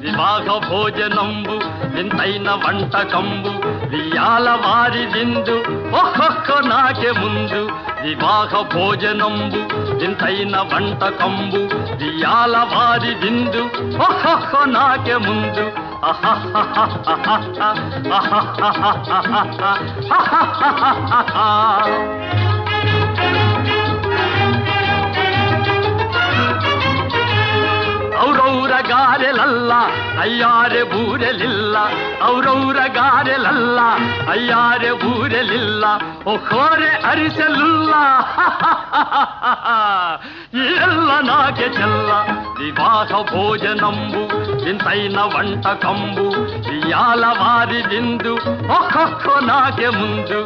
వివాహ భోజనంబు వింతైన వంటకంబు వియాల వారి విందు ఒక్కొక్క నాకే ముందు వివాహ భోజనంబు వింతైన వంటకంబు వియాల వారి విందు ఒక్కొక్క నాకే ముందు ಔರೌರ ಗಾರೆಲಲ್ಲ ಅಯ್ಯಾರೆ ಬೂರೆಲಿಲ್ಲ ಔರೌರ ಗಾರೆಲಲ್ಲ ಅಯ್ಯಾರೆ ಬೂರೆಲಿಲ್ಲ ಒಖೋರೆ ಅರಿಸಲಿಲ್ಲ ಎಲ್ಲ ನಾಕೆ ಚೆಲ್ಲ ವಿವಾಹ ಭೋಜನಂಬು ವಿಂತೈನ వంటకంబు వియాల వారి విందు ఒక్కొక్క నాకే ముందు